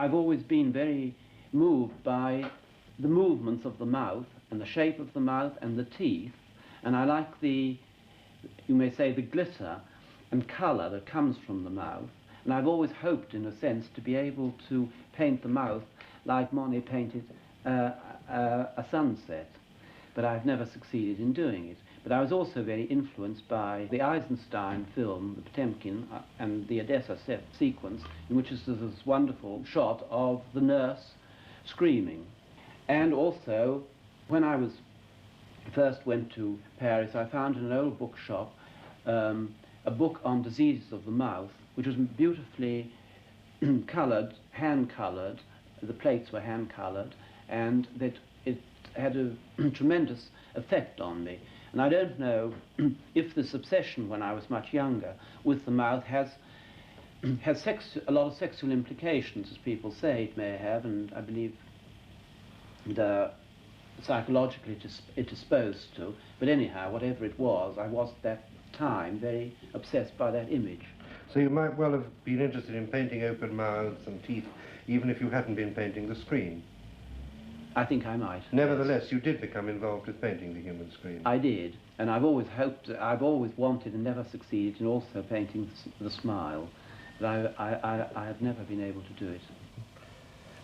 I've always been very moved by the movements of the mouth and the shape of the mouth and the teeth, and I like the, you may say, the glitter and colour that comes from the mouth, and I've always hoped, in a sense, to be able to paint the mouth like Monet painted a sunset, but I've never succeeded in doing it. But I was also very influenced by the Eisenstein film, the Potemkin, and the Odessa sequence, in which is this wonderful shot of the nurse screaming. And also, when I first went to Paris, I found in an old bookshop a book on diseases of the mouth, which was beautifully coloured, hand-coloured. The plates were hand-coloured, and that it had a tremendous effect on me. And I don't know if this obsession when I was much younger with the mouth has a lot of sexual implications, as people say it may have, and I believe psychologically it is supposed to. But anyhow, whatever it was, I was at that time very obsessed by that image. So you might well have been interested in painting open mouths and teeth, even if you hadn't been painting the screen. I think I might. Nevertheless, yes. You did become involved with painting the human screen. I did, and I've always hoped, I've always wanted and never succeeded in also painting the smile, but I have never been able to do it.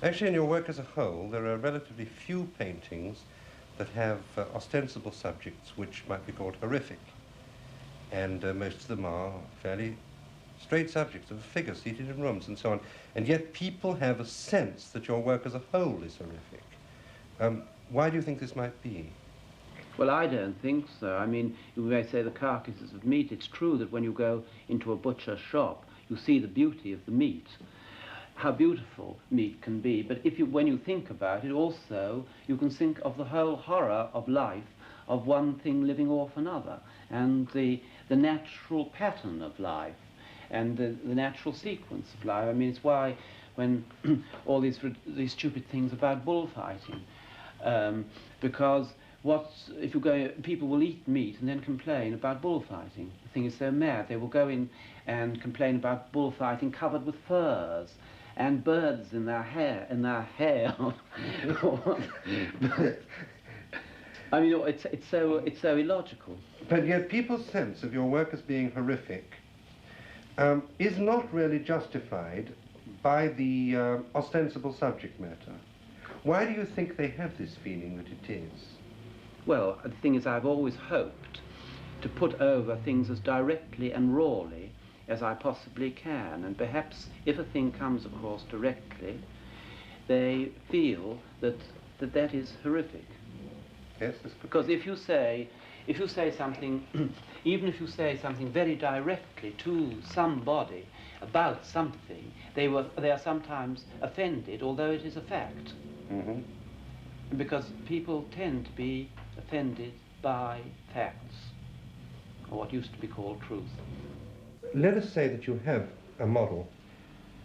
Actually, in your work as a whole, there are relatively few paintings that have ostensible subjects which might be called horrific, and most of them are fairly straight subjects of a figure seated in rooms and so on, and yet people have a sense that your work as a whole is horrific. Why do you think this might be? Well, I don't think so. I mean, you may say the carcasses of meat. It's true that when you go into a butcher's shop, you see the beauty of the meat, how beautiful meat can be. But when you think about it, also, you can think of the whole horror of life, of one thing living off another, and the natural pattern of life, and the natural sequence of life. I mean, it's why when all these stupid things about bullfighting, because if you go, people will eat meat and then complain about bullfighting. The thing is so mad. They will go in and complain about bullfighting covered with furs and birds in their hair. I mean, it's so illogical. But yet people's sense of your work as being horrific is not really justified by the ostensible subject matter. Why do you think they have this feeling that it is? Well, the thing is, I've always hoped to put over things as directly and rawly as I possibly can, and perhaps if a thing comes across directly, they feel that that is horrific. Yes, because if you say something, even if you say something very directly to somebody about something, they are sometimes offended, although it is a fact. Mm-hmm. Because people tend to be offended by facts, or what used to be called truth. Let us say that you have a model,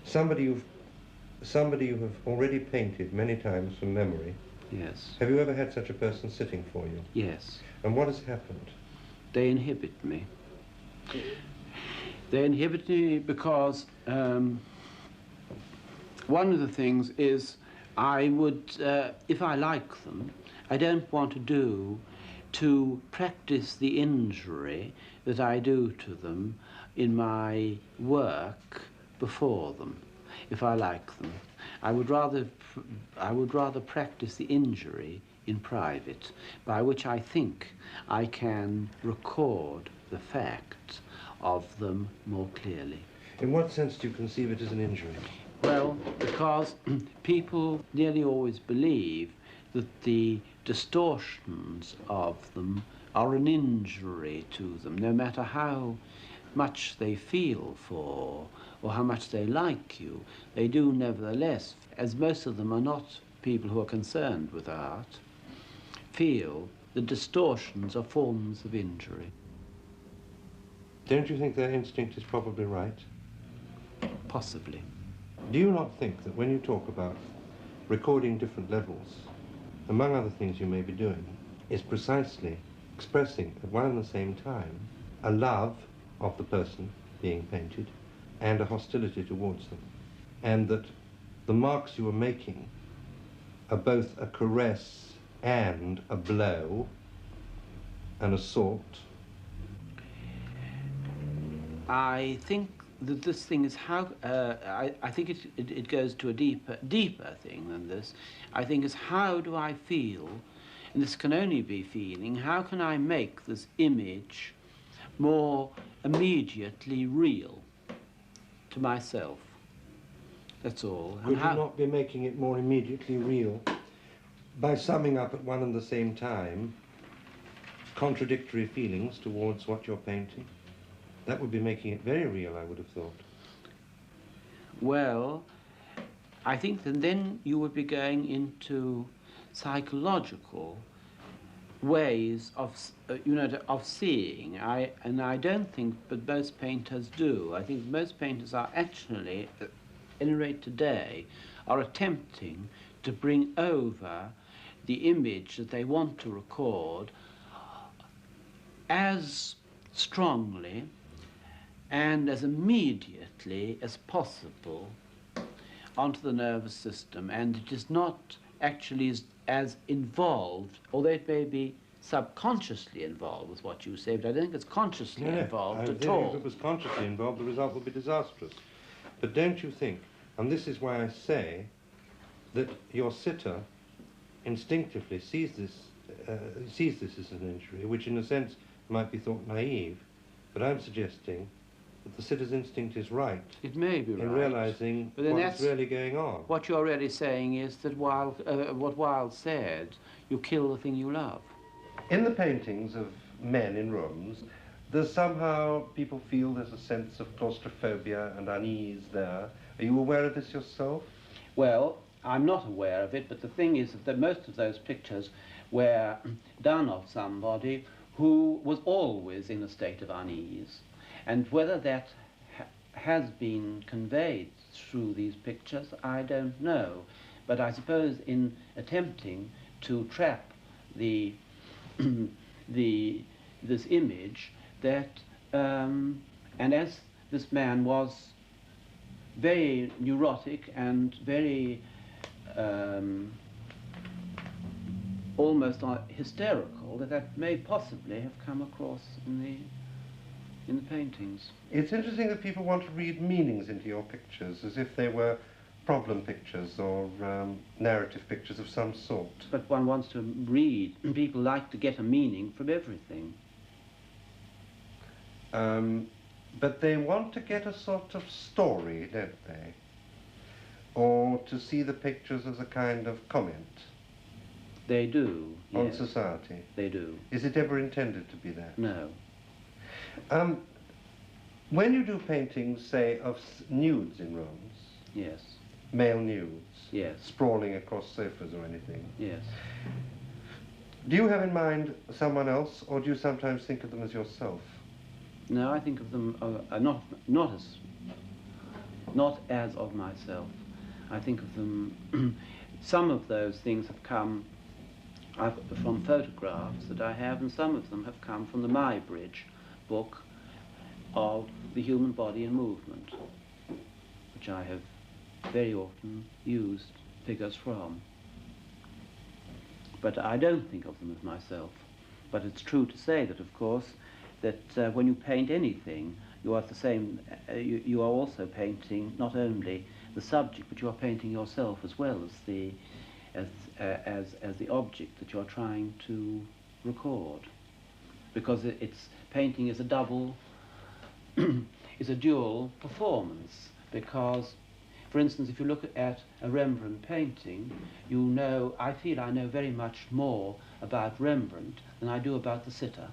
somebody you have already painted many times from memory. Yes. Have you ever had such a person sitting for you? Yes. And what has happened? They inhibit me. They inhibit me because one of the things is I would, if I like them, I don't want to practice the injury that I do to them in my work before them, if I like them. I would rather practice the injury in private, by which I think I can record the fact of them more clearly. In what sense do you conceive it as an injury? Well, because people nearly always believe that the distortions of them are an injury to them, no matter how much they feel for or how much they like you. They do nevertheless, as most of them are not people who are concerned with art, feel the distortions are forms of injury. Don't you think their instinct is probably right? Possibly. Do you not think that when you talk about recording different levels, among other things you may be doing, is precisely expressing at one and the same time a love of the person being painted and a hostility towards them, and that the marks you are making are both a caress and a blow, an assault? I think that this thing is how, I think it goes to a deeper thing than this. I think is how do I feel, and this can only be feeling, how can I make this image more immediately real to myself? That's all. Could you not be making it more immediately real by summing up at one and the same time contradictory feelings towards what you're painting? That would be making it very real, I would have thought. Well, I think that then you would be going into psychological ways of, of seeing. And I don't think that most painters do. I think most painters are actually, at any rate today, are attempting to bring over the image that they want to record as strongly and as immediately as possible onto the nervous system, and it is not actually as involved, although it may be subconsciously involved with what you say, but I don't think it's consciously involved at all. If it was consciously involved, the result would be disastrous. But don't you think, and this is why I say that your sitter instinctively sees this as an injury, which in a sense might be thought naive, but I'm suggesting that the sitter's instinct is right. It may be right. In realising what's really going on. What you're really saying is that what Wilde said, you kill the thing you love. In the paintings of men in rooms, there's somehow people feel there's a sense of claustrophobia and unease there. Are you aware of this yourself? Well, I'm not aware of it, but the thing is that most of those pictures were done of somebody who was always in a state of unease. And whether that has been conveyed through these pictures, I don't know. But I suppose in attempting to trap this image, that, and as this man was very neurotic and very almost hysterical, that may possibly have come across in the paintings. It's interesting that people want to read meanings into your pictures as if they were problem pictures or narrative pictures of some sort. But one wants to read. People like to get a meaning from everything. But they want to get a sort of story, don't they? Or to see the pictures as a kind of comment. They do. On yes. society. They do. Is it ever intended to be that? No. When you do paintings, say, of nudes in rooms, yes, male nudes, yes, sprawling across sofas or anything, yes, do you have in mind someone else, or do you sometimes think of them as yourself? No, I think of them not as of myself. I think of them. Some of those things have come from photographs that I have, and some of them have come from the Muybridge book of the human body and movement, which I have very often used figures from. But I don't think of them as myself. But it's true to say that, of course, that when you paint anything, you are the same. You are also painting not only the subject, but you are painting yourself as well as the object that you are trying to record, because painting is a double, is a dual performance. Because, for instance, if you look at a Rembrandt painting, you know, I feel I know very much more about Rembrandt than I do about the sitter.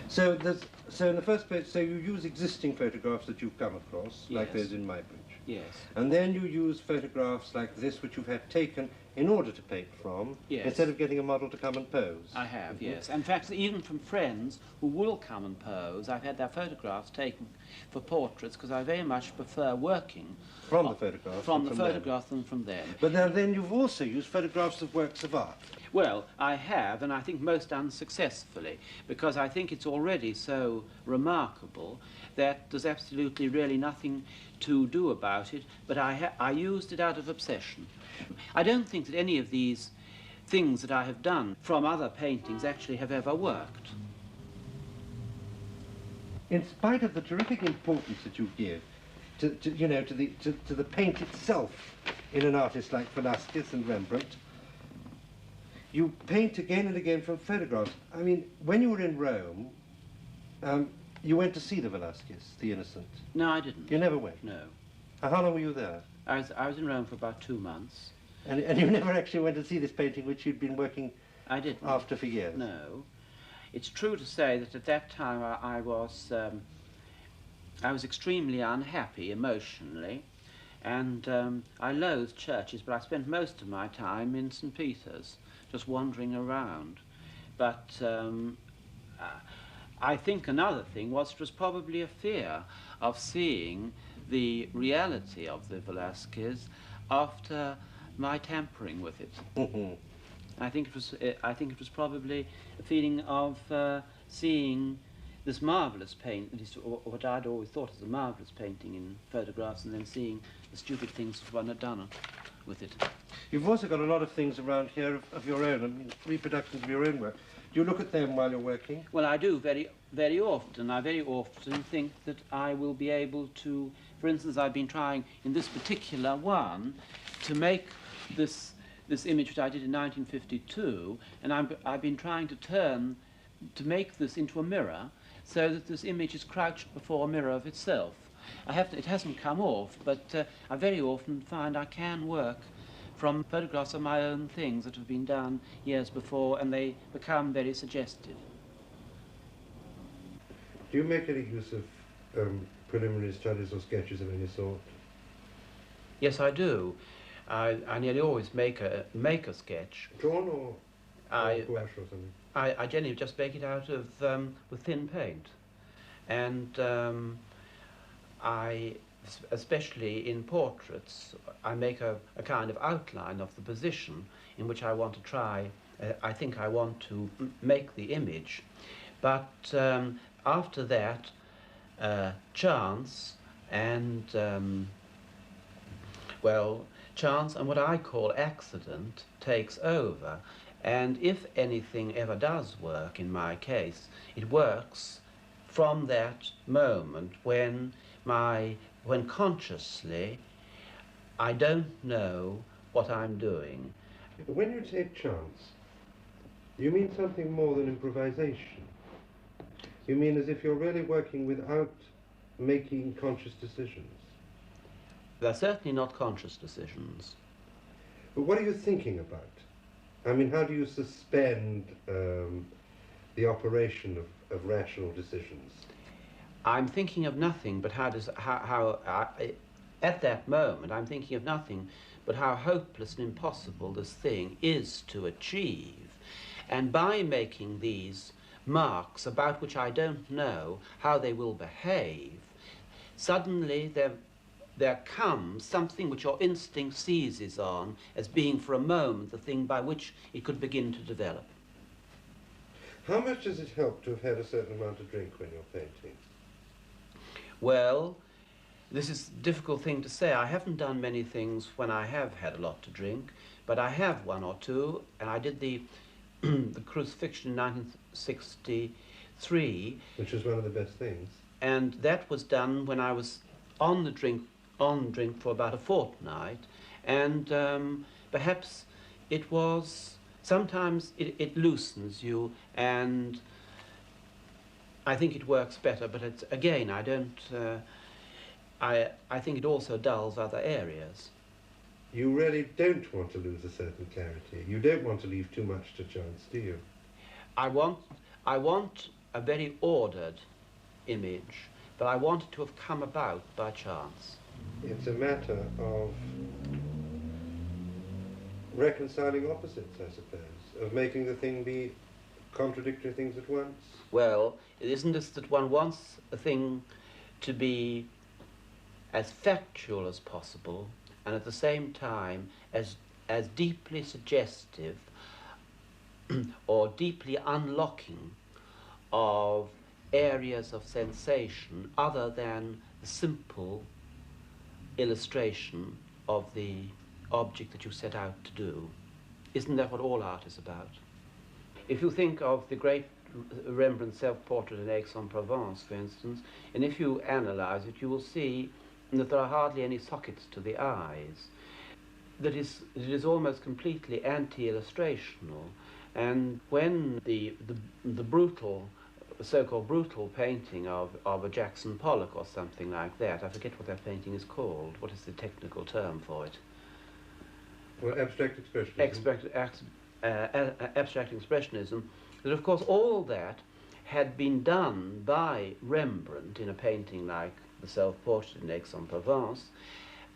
So in the first place, so you use existing photographs that you've come across, yes, like those in Muybridge. Yes. And then you use photographs like this, which you've had taken in order to paint from, yes, instead of getting a model to come and pose. I have, yes. In fact, even from friends who will come and pose, I've had their photographs taken for portraits, because I very much prefer working from the photographs than from them. But then you've also used photographs of works of art. Well, I have, and I think most unsuccessfully, because I think it's already so remarkable that there's absolutely really nothing to do about it, but I used it out of obsession. I don't think that any of these things that I have done from other paintings actually have ever worked. In spite of the terrific importance that you give to the paint itself in an artist like Velázquez and Rembrandt, you paint again and again from photographs. I mean, when you were in Rome, you went to see the Velázquez, the Innocent. No, I didn't. You never went? No. How long were you there? I was in Rome for about 2 months. And you never actually went to see this painting which you'd been working I didn't. After for years? No. It's true to say that at that time I was extremely unhappy emotionally, and I loathed churches, but I spent most of my time in St. Peter's, just wandering around. But I think another thing was it was probably a fear of seeing the reality of the Velázquez after my tampering with it. Mm-hmm. I think it was probably a feeling of seeing this marvelous paint, at least what I'd always thought as a marvelous painting in photographs, and then seeing the stupid things that one had done with it. You've also got a lot of things around here of your own, I mean, reproductions of your own work. Do you look at them while you're working? Well, I do very, very often. I very often think that I will be able to, for instance, I've been trying in this particular one to make this image which I did in 1952, and I've been trying to make this into a mirror so that this image is crouched before a mirror of itself. It hasn't come off, but I very often find I can work from photographs of my own things that have been done years before, and they become very suggestive. Do you make any use of preliminary studies or sketches of any sort? Yes, I do. I nearly always make a sketch. Drawn or gouache or something? I generally just make it out of with thin paint, and especially in portraits, I make a kind of outline of the position in which I want to try. I think I want to make the image, but after that, chance and chance and what I call accident takes over, and if anything ever does work in my case, it works from that moment when consciously I don't know what I'm doing. When you say chance, you mean something more than improvisation. You mean as if you're really working without making conscious decisions. They're certainly not conscious decisions. But what are you thinking about? I mean, how do you suspend the operation of rational decisions? I'm thinking of nothing but at that moment, I'm thinking of nothing but how hopeless and impossible this thing is to achieve. And by making these marks about which I don't know how they will behave, suddenly there comes something which your instinct seizes on as being for a moment the thing by which it could begin to develop. How much does it help to have had a certain amount of drink when you're painting? Well, this is a difficult thing to say. I haven't done many things when I have had a lot to drink, but I have one or two, and I did the crucifixion in 1963. Which was one of the best things. And that was done when I was on drink for about a fortnight, and perhaps it was, sometimes it loosens you, and I think it works better, but it's, again, I think it also dulls other areas. You really don't want to lose a certain clarity. You don't want to leave too much to chance, do you? I want a very ordered image, but I want it to have come about by chance. It's a matter of reconciling opposites, I suppose, of making the thing be contradictory things at once. Well, it isn't just that one wants a thing to be as factual as possible, and at the same time as deeply suggestive or deeply unlocking of areas of sensation other than the simple illustration of the object that you set out to do. Isn't that what all art is about? If you think of the great Rembrandt self-portrait in Aix-en-Provence, for instance, and if you analyze it, you will see that there are hardly any sockets to the eyes. That is, it is almost completely anti-illustrational. And when the brutal, so-called brutal painting of a Jackson Pollock or something like that, I forget what that painting is called. What is the technical term for it? Well, abstract expressionism. Abstract expressionism, that of course all that had been done by Rembrandt in a painting like the self-portrait in Aix-en-Provence,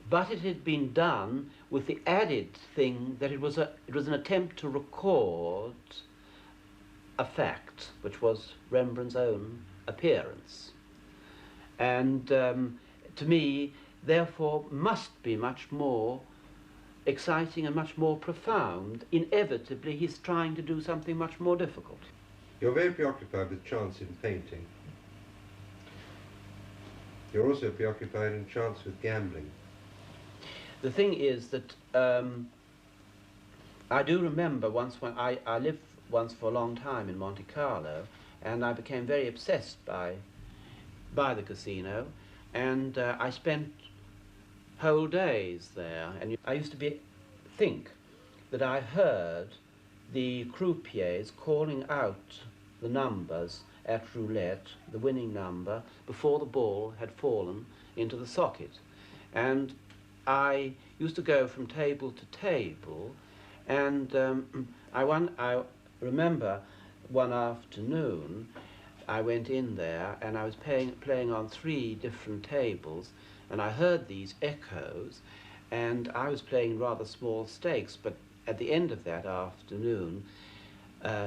but it had been done with the added thing that it was an attempt to record a fact, which was Rembrandt's own appearance. And to me, therefore, must be much more exciting and much more profound. Inevitably, he's trying to do something much more difficult. You're very preoccupied with chance in painting. You're also preoccupied in chance with gambling. The thing is that I do remember once when I lived once for a long time in Monte Carlo, and I became very obsessed by the casino, and I spent whole days there, and I used to think that I heard the croupiers calling out the numbers at roulette, the winning number, before the ball had fallen into the socket. And I used to go from table to table, and I remember one afternoon I went in there and I was playing on 3 different tables, and I heard these echoes, and I was playing rather small stakes, but at the end of that afternoon,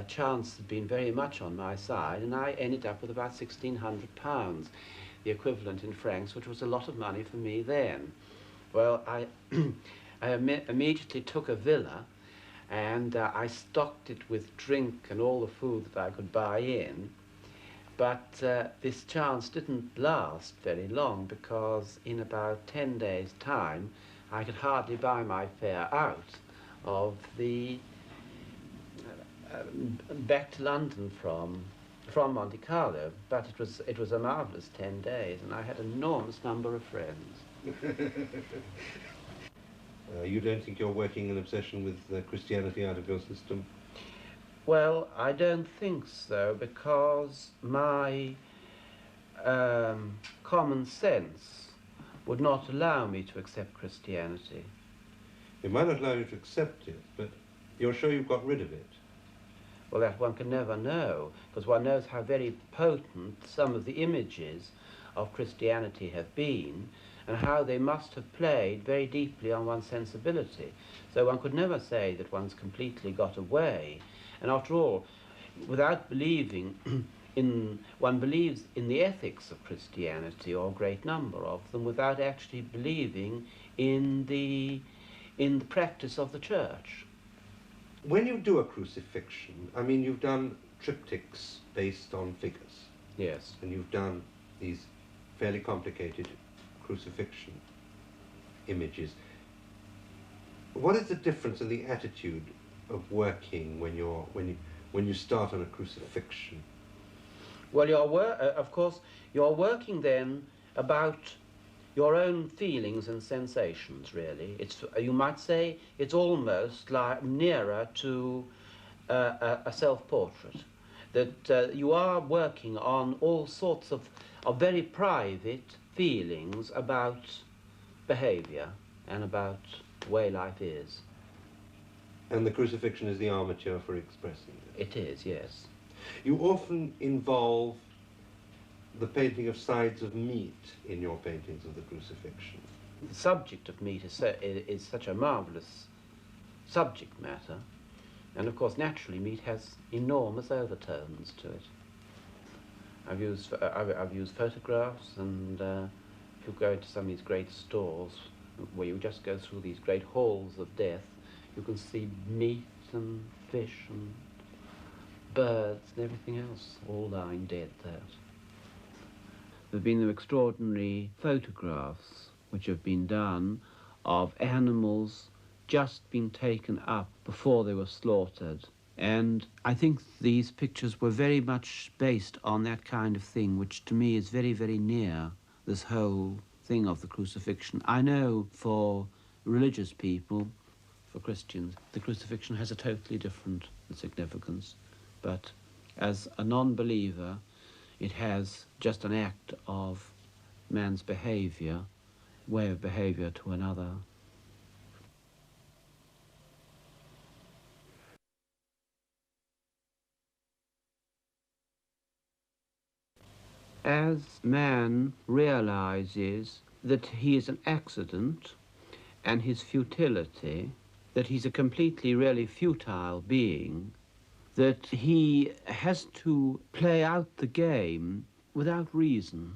chance had been very much on my side, and I ended up with about £1,600, the equivalent in francs, which was a lot of money for me then. Well, I immediately took a villa, and I stocked it with drink and all the food that I could buy in. But this chance didn't last very long, because in about 10 days' time, I could hardly buy my fare out of the back to London from Monte Carlo. But it was a marvelous 10 days, and I had an enormous number of friends. You don't think you're working in obsession with Christianity out of your system? Well, I don't think so, because my common sense would not allow me to accept Christianity. It might not allow you to accept it, but you're sure you've got rid of it? Well, that one can never know, because one knows how very potent some of the images of Christianity have been, and how they must have played very deeply on one's sensibility. So one could never say that one's completely got away. And after all, without believing one believes in the ethics of Christianity, or a great number of them, without actually believing in the practice of the church. When you do a crucifixion, I mean, you've done triptychs based on figures. Yes. And you've done these fairly complicated crucifixion images. What is the difference in the attitude of working when you start on a crucifixion? Well, of course, you're working then about your own feelings and sensations, really. You might say it's almost like nearer to a self-portrait, that you are working on all sorts of very private feelings about behavior and about the way life is. And the crucifixion is the armature for expressing it? It is, yes. You often involve the painting of sides of meat in your paintings of the crucifixion. The subject of meat is such a marvellous subject matter, and of course naturally meat has enormous overtones to it. I've used photographs, and if you go into some of these great stores where you just go through these great halls of death, you can see meat and fish and birds and everything else all lying dead there. There have been extraordinary photographs which have been done of animals just being taken up before they were slaughtered. And I think these pictures were very much based on that kind of thing, which to me is very, very near this whole thing of the crucifixion. I know for religious people, for Christians, the crucifixion has a totally different significance. But as a non-believer, it has just an act of man's behavior, way of behavior to another. As man realizes that he is an accident and his futility, that he's a completely really futile being, that he has to play out the game without reason.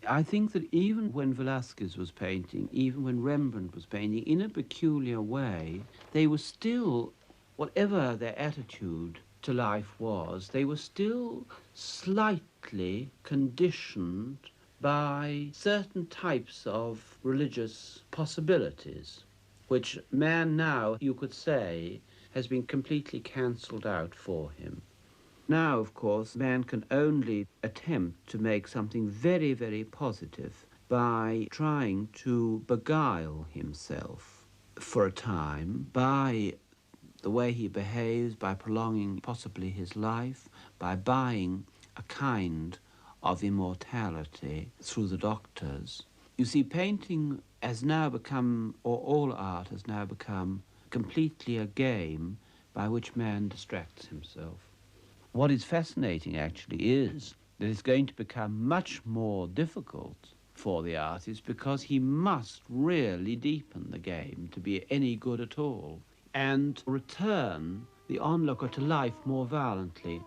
I think that even when Velázquez was painting, even when Rembrandt was painting, in a peculiar way, they were still, whatever their attitude to life was, they were still slightly conditioned by certain types of religious possibilities, which man now, you could say, has been completely cancelled out for him. Now, of course, man can only attempt to make something very, very positive by trying to beguile himself for a time by the way he behaves, by prolonging possibly his life, by buying a kind of immortality through the doctors. You see, painting has now become, or all art has now become, completely a game by which man distracts himself. What is fascinating actually is that it's going to become much more difficult for the artist because he must really deepen the game to be any good at all and return the onlooker to life more violently.